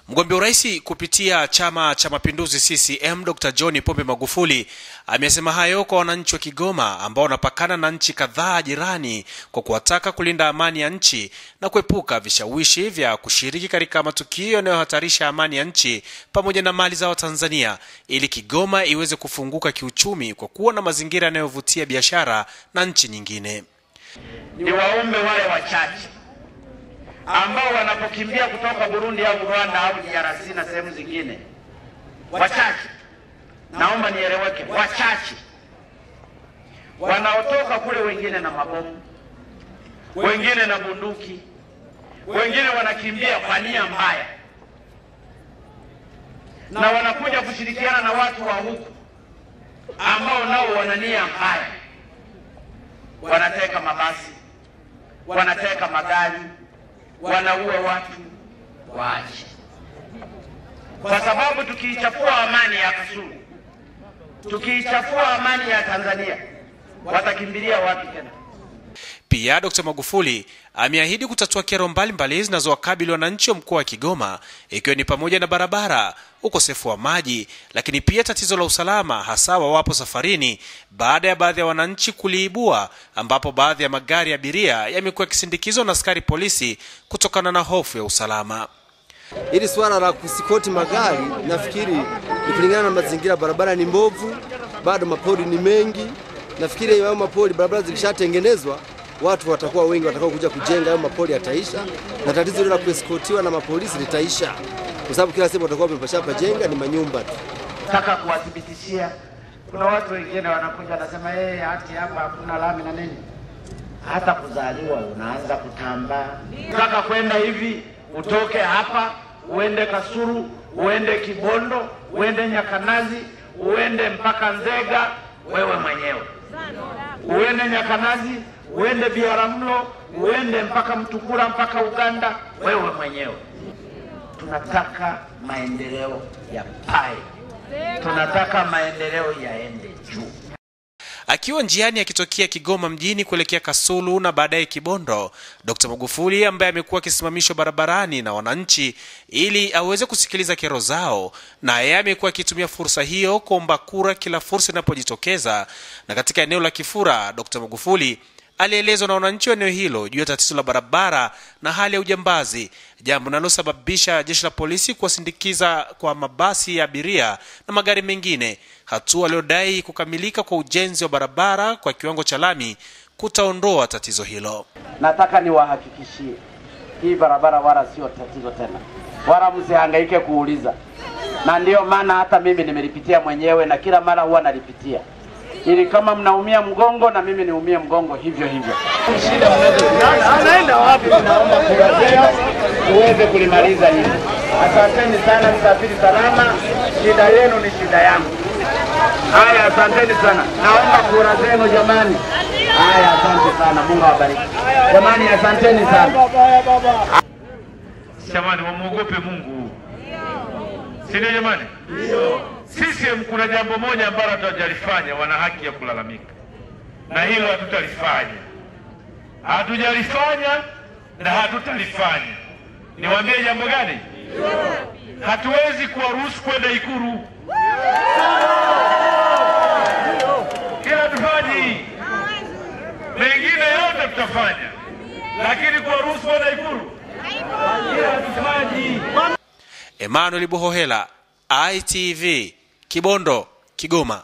Mgombea urais kupitia Chama cha Mapinduzi CCM Dr. John Pombe Magufuli amesema hayo kwa wananchi wa Kigoma ambao wanapakana na nchi kadhaa jirani kwa kuwataka kulinda amani ya nchi na kuepuka vishawishi vya kushiriki katika matukio yanayohatarisha amani ya nchi pamoja na mali za Watanzania ili Kigoma iweze kufunguka kiuchumi kwa kuwa na mazingira yanayovutia biashara na nchi nyingine. Ni waombe wale wachache ambao wanapokimbia kutoka Burundi au Rwanda au DRC na sehemu zingine, wachache, naomba nieleweke, wachache wanaotoka kule, wengine na mabomu, wengine na bunduki, wengine wanakimbia kwa nia mbaya, na wanakuja kushirikiana na watu wa huku ambao nao wana nia mbaya, wanateka mabasi, wanateka magari, wanaua watu. Waache, kwa sababu tukiichafua amani ya Kasulu, tukiichafua amani ya Tanzania, watakimbilia wapi tena? Pia Dr. Magufuli ameahidi kutatua kero mbalimbali zinazowakabili wananchi wa mkoa wa Kigoma, ikiwa ni pamoja na barabara, ukosefu wa maji, lakini pia tatizo la usalama, hasa wawapo safarini baada ya baadhi ya wananchi kuliibua, ambapo baadhi ya magari ya abiria yamekuwa yakisindikizwa na askari polisi kutokana na hofu ya usalama. Ili swala la kusikoti magari, nafikiri ni kulingana na mazingira. Barabara ni mbovu, bado mapori ni mengi. Nafikiri hayo mapori, barabara zikishatengenezwa, watu watakuwa wengi, watakao kuja kujenga, hayo mapori yataisha na tatizo la kueskotiwa na mapolisi litaisha, kwa sababu kila sehemu watakuwa wamepashapa jenga ni manyumba tu. Nataka kuwathibitishia, kuna watu wengine wanakuja nasema hati hapa hakuna lami na nini. Hata kuzaliwa unaanza kutambaa. Nataka kwenda hivi, utoke hapa uende Kasulu, uende Kibondo, uende Nyakanazi, uende mpaka Nzega wewe mwenyewe, uende Nyakanazi, uende Biaramlo, uende mpaka Mtukula, mpaka Uganda wewe mwenyewe. Tunataka maendeleo ya pae, tunataka maendeleo yaende juu. Akiwa njiani akitokea Kigoma mjini kuelekea Kasulu na baadaye Kibondo, Dr. Magufuli ambaye amekuwa akisimamishwa barabarani na wananchi ili aweze kusikiliza kero zao, na yeye amekuwa akitumia fursa hiyo kuomba kura kila fursa inapojitokeza. Na katika eneo la Kifura, Dr. Magufuli alielezwa na wananchi wa eneo hilo juu ya tatizo la barabara na hali ya ujambazi, jambo linalosababisha jeshi la polisi kuwasindikiza kwa mabasi ya abiria na magari mengine, hatua aliyodai kukamilika kwa ujenzi wa barabara kwa kiwango cha lami kutaondoa tatizo hilo. Nataka niwahakikishie, hii barabara wala sio tatizo tena, wala msihangaike kuuliza. Na ndio maana hata mimi nimelipitia mwenyewe na kila mara huwa nalipitia, ili kama mnaumia mgongo na mimi niumie mgongo hivyo hivyo. Anaenda wapi? Naomba kuwazea tuweze kulimaliza hili. Asanteni sana, msafiri salama. Shida yenu ni shida yangu. Haya, asanteni sana. Naomba kura zenu jamani. Haya, asante sana. Mungu awabariki. Jamani, asanteni sana. Jamani, wamuogope Mungu. Sio jamani? Ndio. Sisi kuna jambo moja ambalo hatujalifanya, wana haki ya kulalamika. Na hilo hatutalifanya. Hatujalifanya na hatutalifanya. Niwaambie jambo gani? Hatuwezi kuwaruhusu kwenda Ikulu. Kila tufanyi. Mengine yote tutafanya. Lakini kuwaruhusu kwenda Ikulu, kila tufanyi. Emmanuel Buhohela, ITV, Kibondo, Kigoma.